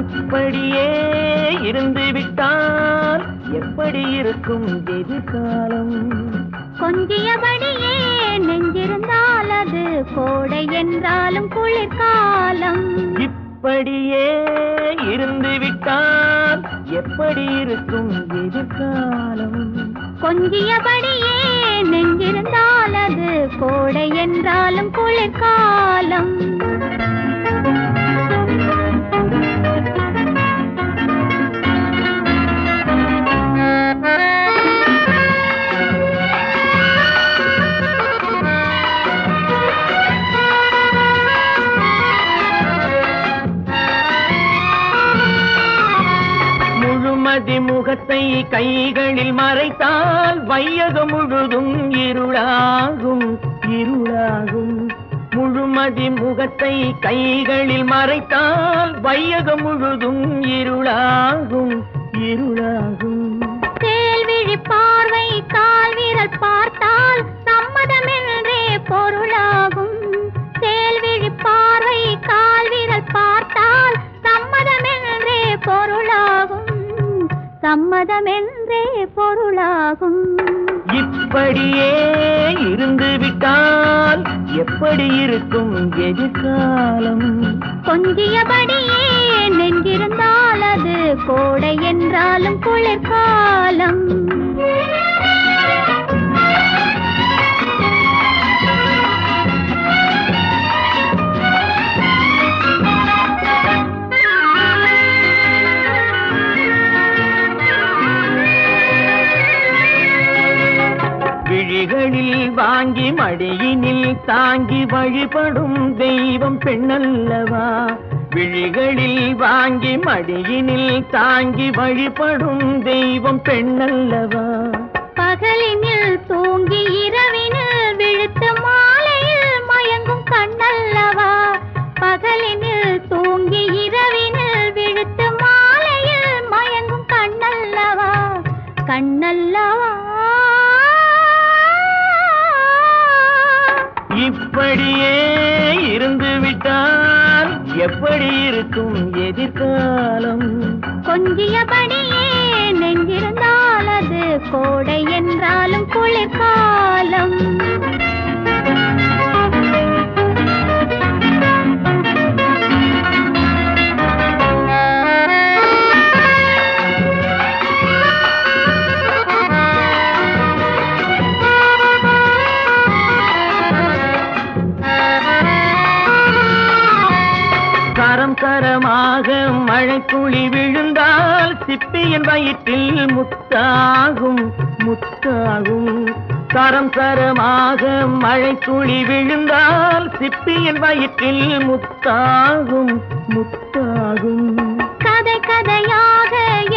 இப்படியே இருந்து விட்டால் எப்படி இருக்கும் எதிர்காலம்? கொஞ்சியபடியே நெஞ்சிருந்தால் அது கோடை என்றாலும் குளிர்காலம். இப்படியே இருந்து விட்டால் எப்படி இருக்கும் எதிர்காலம்? கொஞ்சியபடியே நெஞ்சிருந்தால் அது கோடை என்றாலும் குளிர்காலம். முகத்தை கைகளில் மறைத்தால் வையகம் முழுதும் இருளாகும் இருளாகும். முழுமதி முகத்தை கைகளில் மறைத்தால் வையகம் முழுதும் இருளாகும் இருளாகும். தேல்விழி பார்வை கால் வீரல் பார்த்தால் சம்மதமென்றே பொருளாகும். தேல்விழி பார்வை கால் வீரல் பார்த்தால் சம்மதமென்றே பொருளாகும் சம்மதமென்றே பொருளாகும். இப்படியே இருந்து விட்டால் எப்படி இருக்கும் எதிர்காலம்? கொஞ்சியபடியே நெஞ்சிருந்தால் அது கோடை என்றாலும் குளிர்காலம். விழிகளில் வாங்கி மடியினில் தாங்கி வழிபடும் தெய்வம் பெண்ணல்லவா? விழிகளில் வாங்கி மடியினில் தாங்கி வழிபடும் தெய்வம் பெண்ணல்லவா? பகலினில் தூங்கி இரவினில் விழுத்து மாலையில் மயங்கும் கண்ணல்லவா? பகலினில் தூங்கி இரவினில் விழுத்து மாலையில் மயங்கும் கண்ணல்லவா? கண்ணல்லவா? இப்படியே இருந்து விட்டால் எப்படி இருக்கும் எதிர்காலம்? கொஞ்சியபடியே நெஞ்சிருந்தால் அது கோடை என்றாலும் குளிர்காலம். கரமாக மழைத்துளி விழுந்தால் சிப்பியின் வயிற்றில் முத்தாகும் முத்தாகும். கரம் கரமாக மழைத்துளி விழுந்தால் சிப்பியின் வயிற்றில் முத்தாகும் முத்தாகும். கதை கதையாக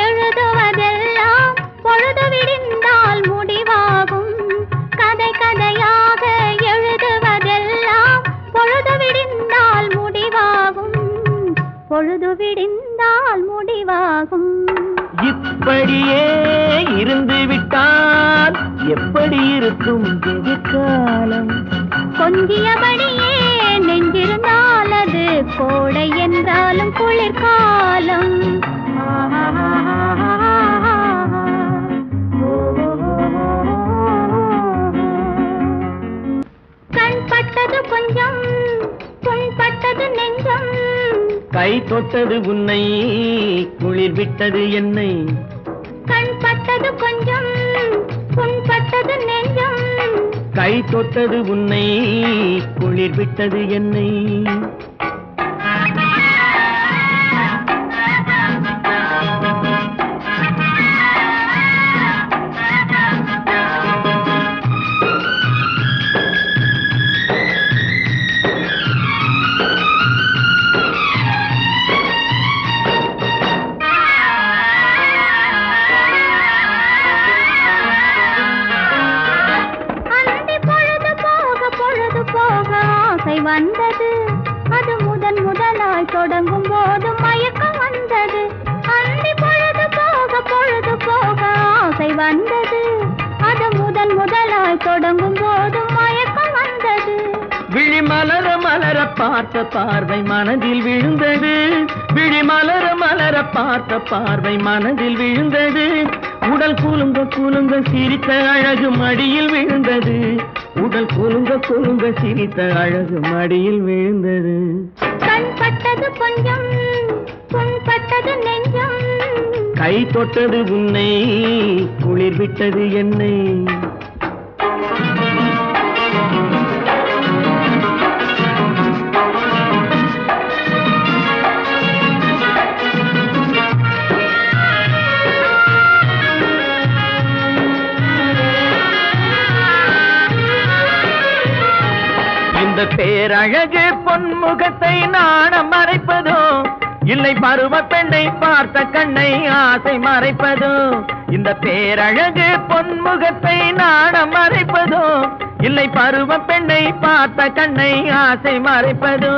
எழுதுவதெல்லாம் பொழுது விடிந்தால் முடிவாகும். கதை கதையாக எழுதுவதெல்லாம் பொழுது விடிந்தால் முடிவாகும் பொழுது விடிந்தால் முடிவாகும். இப்படியே இருந்து விட்டால் எப்படி இருக்கும் எதிர்காலம்? கொஞ்சியபடியே நெஞ்சிருந்தால் அது கோடை என்றாலும் குளிர்காலம். கண் பட்டது கொஞ்சம் புண்பட்டது நெஞ்சம். கை தொட்டது உன்னை குளிர் விட்டது என்னை. கண் பட்டது கொஞ்சம் புண்பட்டது நெஞ்சம். கை தொட்டது உன்னை குளிர் விட்டது என்னை. வந்தது அது முதலாய் தொடங்கும் போது மயக்கம் வந்தது. அந்தி பொழுது போக ஆசை வந்தது. அது முதலாய் தொடங்கும் போது மயக்கம் வந்தது. விழி மலர மலர பார்த்த பார்வை மனதில் விழுந்தது. விழி மலர மலர பார்த்த பார்வை மனதில் விழுந்தது. உடல் குலுங்க சிரித்த அழகு மடியில் விழுந்தது. உடல் குலுங்க சிரித்த அழகு மடியில் விழுந்தது. கண் பட்டது கொஞ்சம், புண்பட்டது நெஞ்சம். கை தொட்டது உன்னை, குளிர் விட்டது என்னை. இந்த பேரழகு பொன்முகத்தை நாணம் மறைப்பதோ, இல்லை பருவ பெண்ணை பார்த்த கண்ணை ஆசை மறைப்பதோ. இந்த பேரழகு பொன்முகத்தை நாணம் மறைப்பதோ, இல்லை பருவ பெண்ணை பார்த்த கண்ணை ஆசை மறைப்பதோ.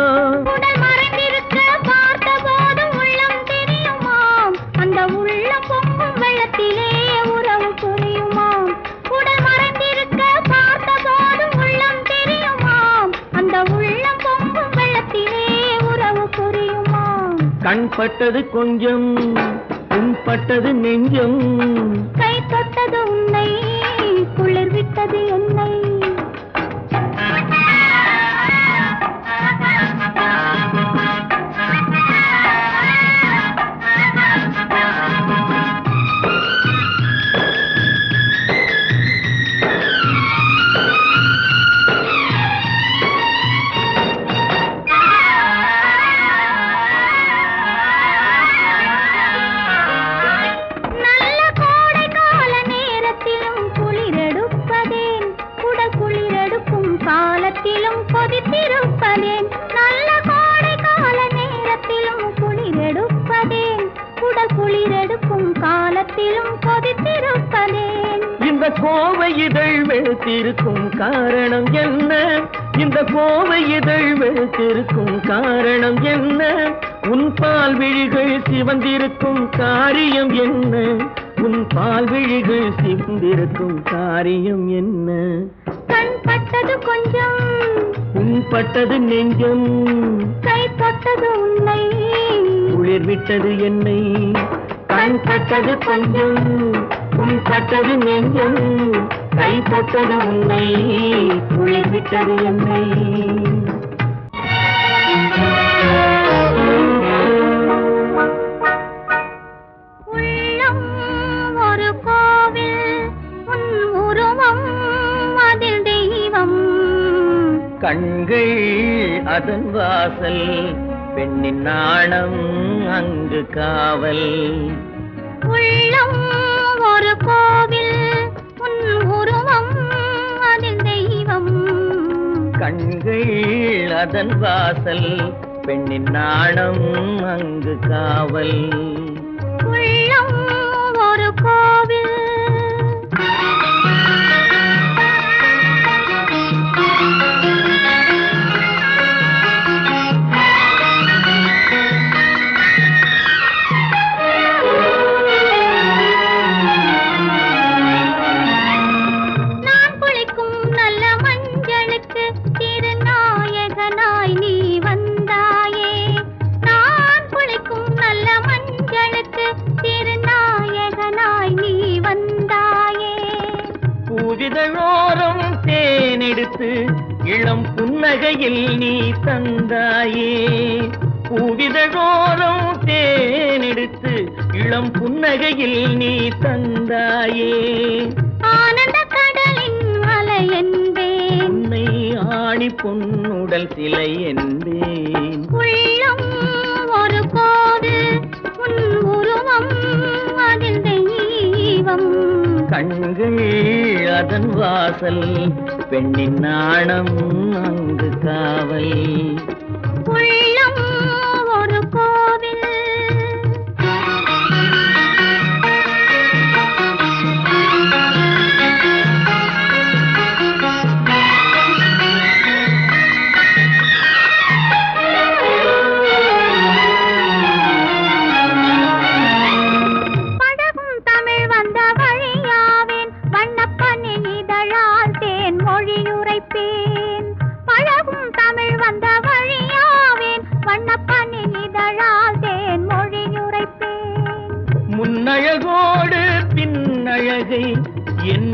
உடல் மறைந்திருக்க பார்த்த போது உள்ளம் தெரியுமாம், அந்த உள்ளம் பொங்கும் வெள்ளத்திலே உறவு புரியுமாம். உடல் மறைந்திருக்க பார்த்த போது உள்ளம் தெரியுமாம், அந்த உள்ளம் பொங்கும் வெள்ளத்திலே உறவு புரியுமாம். கண் பட்டது கொஞ்சம், புண்பட்டது நெஞ்சம். கை தொட்டது உன்னை, குளிர் விட்டது என்னை. கொதித்திருப்பதேன் நல்ல கோடை கால நேரத்திலும் குளிரெடுப்பதேன், உடல் குளிரெடுக்கும் காலத்திலும் கொதித்திருப்பதேன். இந்த கோவை இதழ் வெளுத்திருக்கும் காரணம் என்ன? இந்த கோவை இதழ் வெளுத்திருக்கும் காரணம் என்ன? உன் பால் விழிகள் சிவந்திருக்கும் காரியம் என்ன? உன் பால் விழிகள் சிவந்திருக்கும் காரியம் என்ன? கண் பட்டது கொஞ்சம், புண்பட்டது நெஞ்சம். கை தொட்டது உன்னை, குளிர் விட்டது என்னை. கண் பட்டது கொஞ்சம், புண்பட்டது நெஞ்சம். கை தொட்டது உன்னை, குளிர் விட்டது என்னை. உள்ளம் ஒரு கோவில், உன் உருவம் அதில் தெய்வம். கண்கள் அதன் வாசல், பெண்ணின் நாணம் அங்கு காவல். உள்ளம் ஒரு கோவில், உன் உருவம் அதில் தெய்வம். கண்கள் அதன் வாசல், பெண்ணின் நாணம் அங்கு காவல். உள்ளம் ஒரு கோவில். நான் குளிக்கும் நல்ல மஞ்சளுக்கு திருநாயகனாய் நீ வந்தாயே. நான் குளிக்கும் நல்ல மஞ்சளுக்கு திருநாயகனாய் நீ வந்தாயே. பூவிதழோரம் தேனெடுத்து இளம் புன்னகையில் நீ தந்தாயே. பூவிதழோரம் தேனெடுத்து இளம் புன்னகையில் நீ தந்தாயே. ஆனந்த கடலின் அலை என்பேன், உன்னை ஆணி பொன்னுடல் சிலை என்பேன். உள்ளம் ஒரு கோவில், உன் உருவம் அதில் தெய்வம். கண்கள் அதன் வாசல், பெண்ணின் நாணம் அங்கு காவல். உள்ளம் ஒரு கோவில்.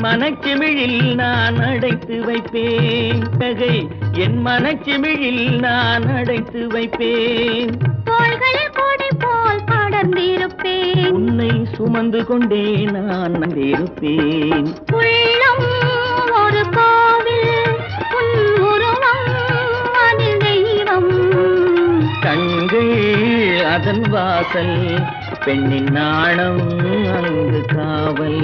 மனச்சிமிழில் நான் அடைத்து வைப்பேன் நகை என் மனச்சிமிழில் நான் அடைத்து வைப்பேன் தோள்களில் கொடை போல் படர்ந்திருப்பேன் உன்னை சுமந்து கொண்டே நான் இருப்பேன் உள்ளம் ஒரு கோவில் உன் உருவம் அதில் தெய்வம் கண்கள் அதன் வாசல் பெண்ணின் நாணம் அங்கு காவல்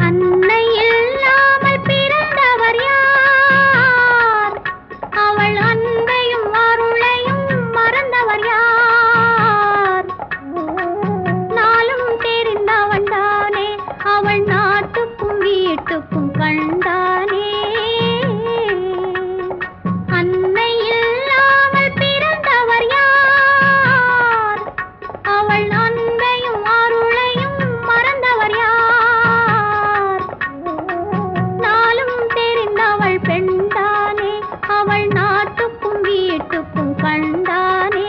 அன்னை இல்லாமல் பிறந்தவர் யார் அவள் அன்பையும் அருளையும் மறந்தவர் யார் நாளும் தெரிந்தவன் தானே அவள் நாட்டுக்கும் வீட்டுக்கும் கண்டானே அன்னை இல்லாமல் பிறந்தவர் யார் அவள் அன்பையும் அருளையும் மறந்தவர் யார் நாளும் தெரிந்தவள் பெண்தானே அவள் நாட்டுக்கும் வீட்டுக்கும் கண்டானே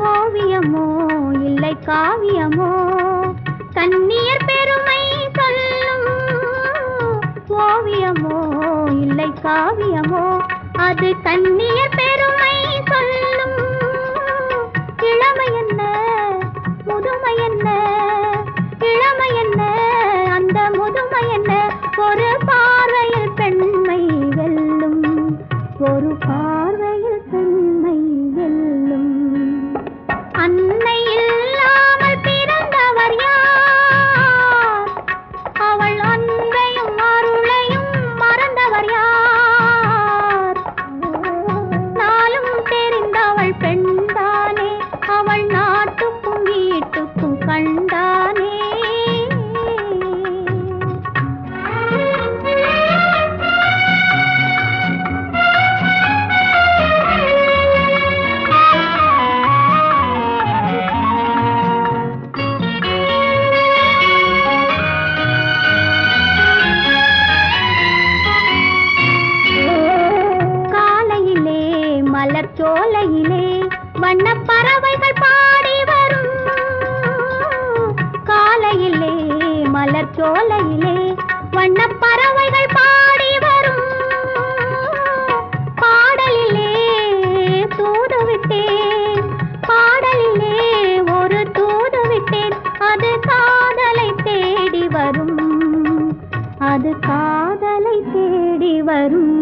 ஓவியமோ இல்லை காவியமோ கண்ணியர் பெருமை சொல்லும் ஓவியமோ இல்லை காவியமோ அது கண்ணியர் பெருமை சொல்லும் இளமை என்ன முதுமை என்ன இளமை என்ன அந்த முதுமை என்ன ஒரு பார்வையில் பெண்மை வெல்லும் ஒரு பார்வையில் பெண்மை வெல்லும் அன்னை இல்லாமல் பிறந்தவர் யார் அவள் அன்பையும் அருளையும் மறந்தவர் யார் நாளும் தெரிந்தவள் பெண்தானே அவள் நாட்டுக்கும் வீட்டுக்கும் கண்டானே காலையிலே மலர் சோலையிலே வண்ணப் பறவைகள் பாடி வரும் காலையிலே மலர் சோலையிலே வண்ணப் பறவைகள் பாடி வரும் பாடலிலே தூது விட்டேன் பாடலிலே ஒரு தூது விட்டேன் அது காதலை தேடி வரும் அது காதலை தேடி வரும்